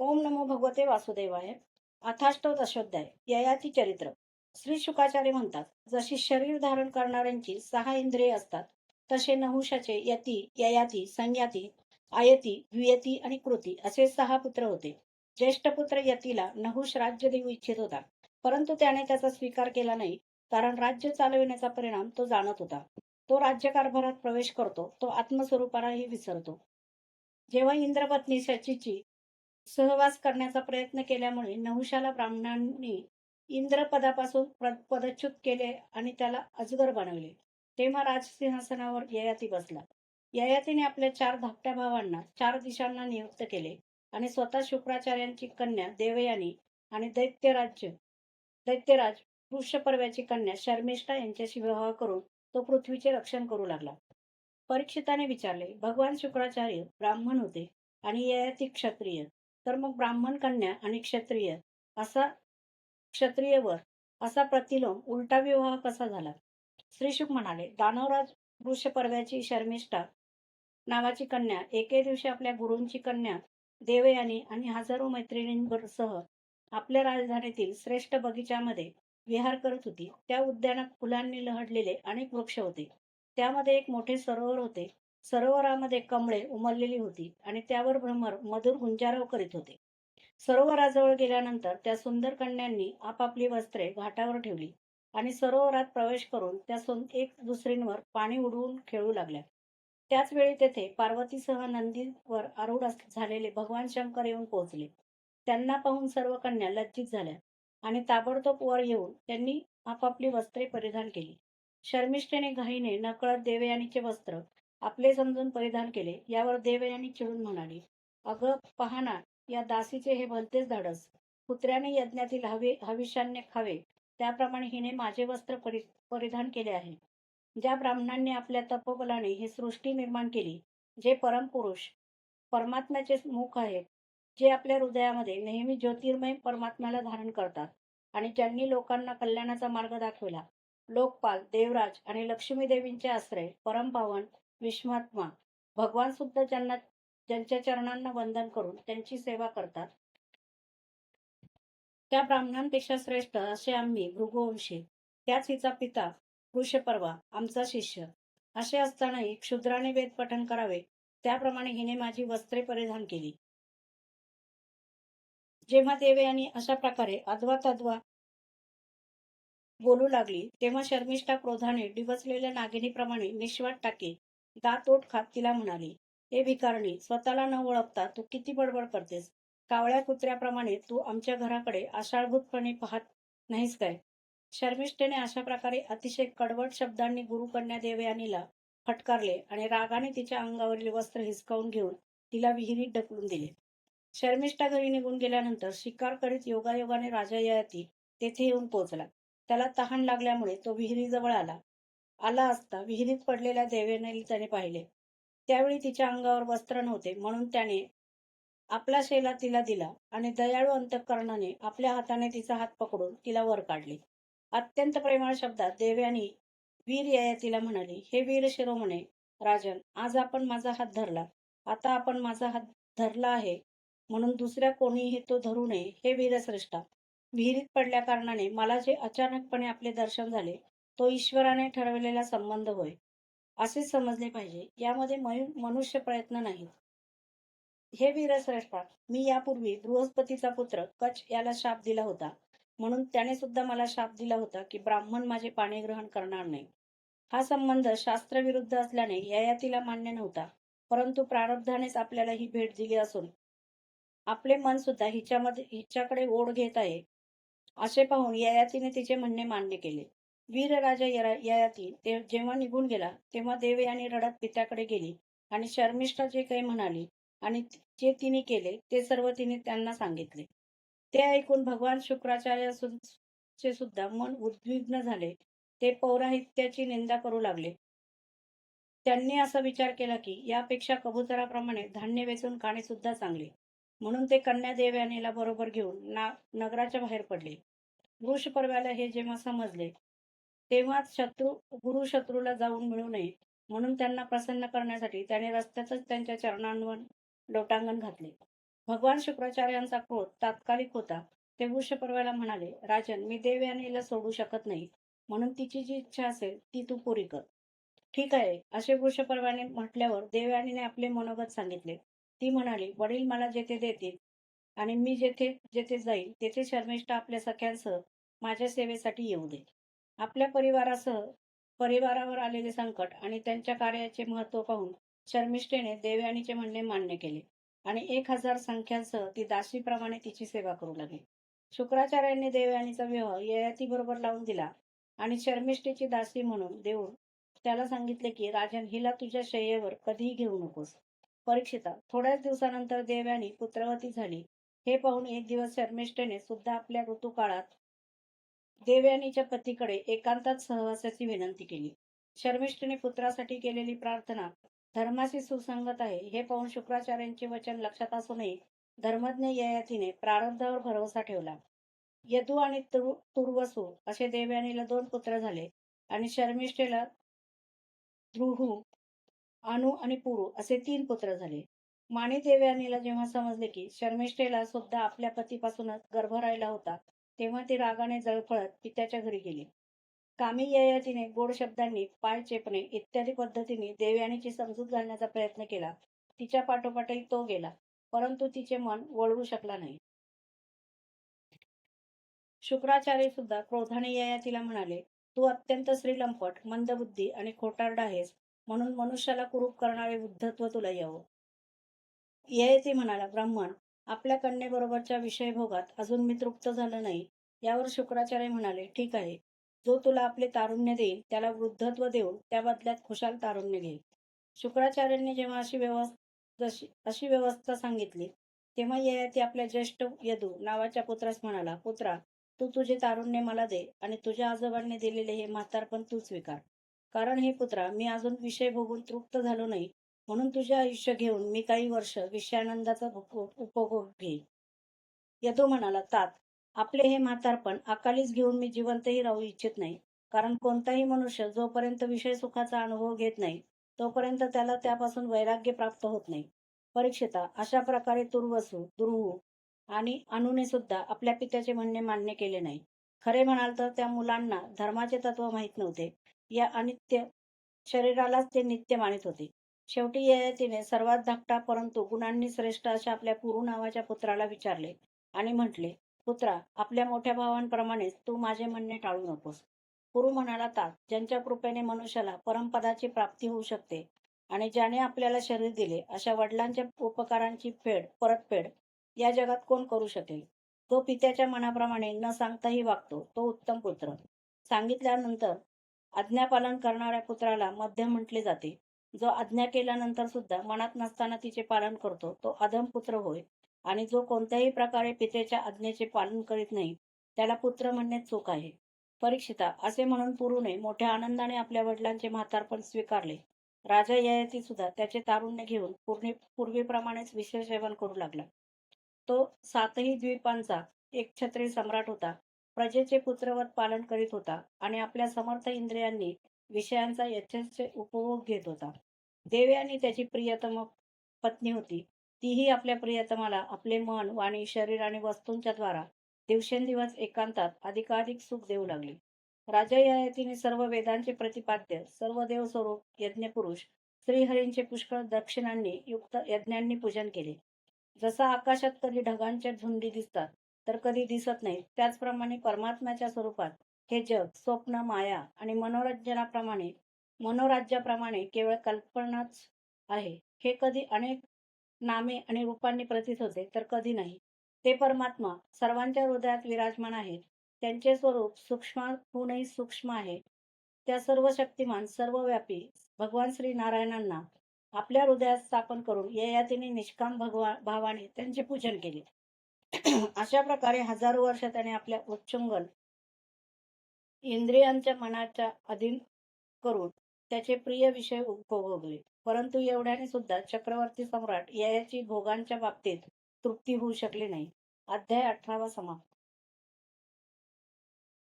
ओम नमो भगवते वासुदेवाय. अथाष्टव दशोध्याय. ययाती चरित्र. श्री शुकाचार्य म्हणतात, जशी शरीर धारण करणाऱ्यांची 6 इंद्रिये असतात, तसे नहुषाचे यती, ययाती, संयाती, आयती, द्वियती आणि कृती असे 6 पुत्र होते. ज्येष्ठ पुत्र यतीला नहुष राज्य देऊ इच्छित होता, परंतु त्याने त्याचा स्वीकार केला नाही, कारण राज्य चालविण्याचा परिणाम तो जाणत होता. तो राज्यकारभारात प्रवेश करतो, तो आत्मस्वरूपालाही विसरतो. जेव्हा इंद्रपत्नी शचीची सहवास करण्याचा प्रयत्न केल्यामुळे नहुषाला ब्राह्मणांनी इंद्रपदापासून पदच्युत केले आणि त्याला अजगर बनवले. तेव्हा राजसिंहासनावर ययाती बसला. ययातीने आपल्या 4 धाकट्या भावांना 4 दिशांना नियुक्त केले आणि स्वतः शुक्राचार्यांची कन्या देवयानी आणि दैत्यराज वृषपर्व्याची कन्या शर्मिष्ठा यांच्याशी विवाह करून तो पृथ्वीचे रक्षण करू लागला. परीक्षिताने विचारले, भगवान शुक्राचार्य ब्राह्मण होते आणि ययाती क्षत्रिय, तर मग ब्राह्मण कन्या आणि क्षत्रियवर असा प्रतिलोम उलटा विवाह कसा झाला? श्रीशुक म्हणाले, दानवराज वृषपर्व्याची शर्मिष्ठा नावाची कन्या एके दिवशी आपल्या गुरूंची कन्या देवयानी आणि हजारो मैत्रिणींसह आपल्या राजधानीतील श्रेष्ठ बगीच्यामध्ये विहार करत होती. त्या उद्यानात फुलांनी लहडलेले अनेक वृक्ष होते. त्यामध्ये एक मोठे सरोवर होते. सरोवरामध्ये कमळे उमललेली होती आणि त्यावर भ्रमर मधुर गुंजारव करीत होते. सरोवराजवळ गेल्यानंतर त्या सुंदर कन्यांनी आपापली वस्त्रे घाटावर ठेवली आणि सरोवरात प्रवेश करून त्या एक दुसरींवर पाणी उडवून खेळू लागल्या. त्याच वेळी तेथे पार्वतीसह नंदीवर आरूढ झालेले भगवान शंकर येऊन पोहोचले. त्यांना पाहून सर्व कन्या लज्जित झाल्या आणि ताबडतोब वर येऊन त्यांनी आपापली वस्त्रे परिधान केली. शर्मिष्ठेने घाईने नकळत देवयानीचे वस्त्र आपले समजून परिधान केले. यावर देवयानी चिडून म्हणाली, अगं पहा ना, या दासीचे हे भलतेच धाडस. कुत्र्याने यज्ञातील हविष्यान्य खावे, त्याप्रमाणे हिने माझे वस्त्र परिधान केले आहे. ज्या ब्राह्मणांनी आपल्या तपोबलाने ही सृष्टी निर्माण केली, जे परमपुरुष परमात्म्याचे मुख आहेत, जे आपल्या हृदयामध्ये नेहमी ज्योतिर्मय परमात्म्याला धारण करतात आणि ज्यांनी लोकांना कल्याणाचा मार्ग दाखविला, लोकपाल, देवराज आणि लक्ष्मी देवींचे आश्रय, परमपावन, विश्वात्मा भगवान सुद्धा ज्यांच्या चरणांना वंदन करून त्यांची सेवा करतात, त्या ब्राह्मणांपेक्षा श्रेष्ठ असे आम्ही भृगुवंशी, त्याच हिचा पिता वृषपर्वा आमचा शिष्य. असे असतानाही क्षुद्राने वेद पठण करावे, त्याप्रमाणे हिने माझी वस्त्रे परिधान केली. जेव्हा देवयानी अशा प्रकारे अद्वा तद्वा बोलू लागली, तेव्हा शर्मिष्ठा क्रोधाने डिवचलेल्या नागिनीप्रमाणे निश्वास टाकी दात ओठ खात तिला म्हणाली, हे भिकारणी, स्वतःला न ओळखता तू किती बडबड करतेस? कावळ्या कुत्र्याप्रमाणे तू आमच्या घराकडे आषाढभूतपणे पाहत नाहीस काय? शर्मिष्ठेने अशा प्रकारे अतिशय कडवट शब्दांनी गुरुकन्या देवयानीला फटकारले आणि रागाने तिच्या अंगावरील वस्त्र हिसकावून घेऊन तिला विहिरीत ढकलून दिले. शर्मिष्ठा घरी निघून गेल्यानंतर शिकार करीत योगायोगाने राजा ययाती तेथे येऊन पोहोचला. त्याला तहान लागल्यामुळे तो विहिरीजवळ आला असता विहिरीत पडलेल्या देवयानीला त्याने पाहिले. त्यावेळी तिच्या अंगावर वस्त्र नव्हते, म्हणून त्याने आपला शेला तिला दिला आणि दयाळू अंतःकरणाने आपल्या हाताने तिचा हात पकडून तिला वर काढले. अत्यंत प्रेमळ शब्दात देवयानी वीर ययातीला म्हणाली, हे वीर शिरोमणे राजन, आज आपण माझा हात धरला, आता आपण माझा हात धरला आहे म्हणून दुसऱ्या कोणीही तो धरू नये. हे वीरश्रेष्ठा, विहिरीत पडल्या कारणाने मला जे अचानकपणे आपले दर्शन झाले, तो ईश्वराने ठरवलेला संबंध होय, असे समजले पाहिजे. यामध्ये मनुष्य प्रयत्न नाही. हे वीरश्रेष्ठा, मी यापूर्वी बृहस्पतीचा पुत्र कच याला शाप दिला होता, म्हणून त्याने सुद्धा मला शाप दिला होता की ब्राह्मण माझे पाणी ग्रहण करणार नाही. हा संबंध शास्त्रविरुद्ध असल्याने ययातीला मान्य नव्हता, परंतु प्रारब्धानेच आपल्याला ही भेट दिली असून आपले मन सुद्धा हिच्याकडे ओढ घेत आहे, असे पाहून ययातीने तिचे म्हणणे मान्य केले. वीरराजा ययाती जेव्हा निघून गेला, तेव्हा देवयानी रडत पित्याकडे गेली आणि शर्मिष्ठा जे काही म्हणाली आणि जे तिने केले ते सर्व तिने त्यांना सांगितले. ते ऐकून भगवान शुक्राचार्याचे सुद्धा मन उद्विग्न झाले. ते पौराहित्याची निंदा करू लागले. त्यांनी असा विचार केला की यापेक्षा कबुतराप्रमाणे धान्य वेचून खाणे सुद्धा चांगले, म्हणून ते कन्या देवयानीला बरोबर घेऊन नगराच्या बाहेर पडले. वृषपर्व्याला हे जेव्हा समजले, तेव्हा गुरु शत्रूला जाऊन मिळू नये म्हणून त्यांना प्रसन्न करण्यासाठी त्याने रस्त्यातच त्यांच्या चरणांवर लोटांगण घातले. भगवान शुक्राचार्यांचा क्रोध तात्कालिक होता. ते वृषपर्वाला म्हणाले, राजन, मी देवयानीला सोडू शकत नाही, म्हणून तिची जी इच्छा असेल ती तू पुरी कर. ठीक आहे, असे वृषपर्वाने म्हटल्यावर देवयानीने आपले मनोगत सांगितले. ती म्हणाली, वडील मला जेथे देतील आणि मी जेथे जेथे जाईल तेथे शर्मिष्ठा आपल्या सख्यांसह माझ्या सेवेसाठी येऊ दे. आपल्या परिवारावर आलेले संकट आणि त्यांच्या कार्याचे महत्त्व पाहून शर्मिष्ठेने देवयानीचे म्हणणे मान्य केले आणि 1000 संख्यांसह ती दासीप्रमाणे तिची सेवा करू लागली. शुक्राचार्यांनी देवयानीचा विवाह ययातीबरोबर लावून दिला आणि शर्मिष्ठेची दासी म्हणून देऊन त्याला सांगितले की राजन, हिला तुझ्या शय्येवर कधीही घेऊ नकोस. परीक्षिता, थोड्याच दिवसानंतर देवयानी पुत्रवती झाली. हे पाहून एक दिवस शर्मिष्ठेने सुद्धा आपल्या ऋतुकाळात देवयानीच्या पतीकडे एकांतात सहवासाची विनंती केली. शर्मिष्ठेने पुत्रासाठी केलेली प्रार्थना धर्माशी सुसंगत आहे हे पाहून शुक्राचार्यांचे वचन लक्षात असूनही धर्मज्ञ ययातीने प्रारब्धावर भरोसा ठेवला. यदू आणि तुर्वसू असे देवयानीला 2 पुत्र झाले आणि शर्मिष्ठेला द्रुहू, अनु आणि पुरू असे 3 पुत्र झाले. माणी देवयानीला जेव्हा समजले की शर्मिष्ठेला सुद्धा आपल्या पतीपासूनच गर्भ राहिला होता, तेव्हा ती रागाने जळफळत पित्याच्या घरी गेली. कामी ययातीने गोड शब्दांनी, पाय चेपणे इत्यादी पद्धतीने देवयानीची समजूत घालण्याचा प्रयत्न केला. तिच्या पाठोपाठही तो गेला, परंतु तिचे मन वळवू शकला नाही. शुक्राचार्य सुद्धा क्रोधाने ययातीला म्हणाले, तू अत्यंत श्रीलंपट, मंदबुद्धी आणि खोटारडा आहेस, म्हणून मनुष्याला कुरूप करणारे वृद्धत्व तुला यावं. ययाती म्हणाला, ब्राह्मण, आपल्या कन्येबरोबरच्या विषयभोगात अजून मी तृप्त झालो नाही. यावर शुक्राचार्य म्हणाले, ठीक आहे, जो तुला आपले तारुण्य देईल त्याला वृद्धत्व देऊन त्या बदल्यात खुशाल तारुण्य घे. शुक्राचार्यांनी जेव्हा अशी व्यवस्था सांगितली, तेव्हा ययाती आपल्या ज्येष्ठ यदू नावाच्या पुत्रास म्हणाला, पुत्रा, तू तुझे तारुण्य मला दे आणि तुझ्या आजोबांनी दिलेले हे म्हातारपण तू स्वीकार. कारण हे पुत्रा, मी अजून विषय भोगून तृप्त झालो नाही, म्हणून तुझे आयुष्य घेऊन मी काही वर्ष विषयानंदाचा उपभोग घेईन. यदू म्हणाला, तात, आपले हे म्हातारपण अकालीच घेऊन मी जिवंतही राहू इच्छित नाही. कारण कोणताही मनुष्य जोपर्यंत विषय सुखाचा अनुभव घेत नाही तोपर्यंत त्याला त्यापासून वैराग्य प्राप्त होत नाही. परीक्षिता, अशा प्रकारे तुर्वसू, दुर्हू आणि अनुने सुद्धा आपल्या पित्याचे म्हणणे मान्य केले नाही. खरे म्हणाल तर त्या मुलांना धर्माचे तत्व माहीत नव्हते. या अनित्य शरीरालाच ते नित्य मानित होते. शेवटी ययातीने सर्वात धाकटा परंतु गुणांनी श्रेष्ठ अशा आपल्या पुरू नावाच्या पुत्राला विचारले आणि म्हटले, पुत्रा, आपल्या मोठ्या भावांप्रमाणेच तू माझे म्हणणे टाळू नकोस. पुरू म्हणाला, तात, ज्यांच्या कृपेने मनुष्याला परमपदाची प्राप्ती होऊ शकते आणि ज्याने आपल्याला शरीर दिले अशा वडिलांच्या उपकारांची परतफेड या जगात कोण करू शकेल. जो पित्याच्या मनाप्रमाणे न सांगताही वागतो तो उत्तम पुत्र. सांगितल्यानंतर आज्ञापालन करणाऱ्या पुत्राला मध्यम म्हटले जाते. जो आज्ञा केल्यानंतर सुद्धा मनात नसताना तिचे पालन करतो तो अधम पुत्र होय. आणि जो कोणत्याही प्रकारे पितेच्या आज्ञेचे पालन करीत नाही त्याला पुत्र म्हणणे चूक आहे. परीक्षिता, असे म्हणून पुरूने मोठ्या आनंदाने आपल्या वडिलांचे म्हातारपण स्वीकारले. राजा ययाती सुद्धा त्याचे तारुण्य घेऊन पूर्वीप्रमाणेच विषय सेवन करू लागला. तो 7ही द्वीपांचा एकछत्री सम्राट होता. प्रजेचे पुत्रवत पालन करीत होता आणि आपल्या समर्थ इंद्रियांनी विषयांचा यथेच्छ उपभोग घेत होता. देवयानी त्याची प्रियतम पत्नी होती. तीही आपल्या प्रियतमाला आपले मन, वाणी, शरीर आणि वस्तूंच्या द्वारा दिवसेंदिवस एकांतात अधिकाधिक सुख देऊ लागली. राजा ययातीने सर्व वेदांचे प्रतिपाद्य, सर्व देवस्वरूप यज्ञपुरुष श्रीहरींचे पुष्कळ दक्षिणांनी युक्त यज्ञांनी पूजन केले. जसा आकाशात कधी ढगांच्या झुंडी दिसतात तर कधी दिसत नाहीत, त्याचप्रमाणे परमात्म्याच्या स्वरूपात हे जग स्वप्न, माया आणि मनोराज्याप्रमाणे केवळ कल्पनाच आहे. हे कधी अनेक नामे आणि रूपांनी प्रतीत होते तर कधी नाही. ते परमात्मा सर्वांच्या हृदयात विराजमान आहेत. त्यांचे स्वरूप सूक्ष्माहूनही सूक्ष्म आहे. त्या सर्व शक्तिमान, सर्वव्यापी भगवान श्री नारायणांना आपल्या हृदयात स्थापन करून ययातीने निष्काम भावाने त्यांचे पूजन केले. अशा प्रकारे हजारो वर्ष त्याने आपल्या उच्चंगल इंद्रियांच्या मनाच्या अधीन करून त्याचे प्रिय विषय उपभोगले. परंतु एवढ्याने सुद्धा चक्रवर्ती सम्राट ययाची भोगांच्या बाबतीत तृप्ती होऊ शकली नाही. अध्याय 18 समाप्त.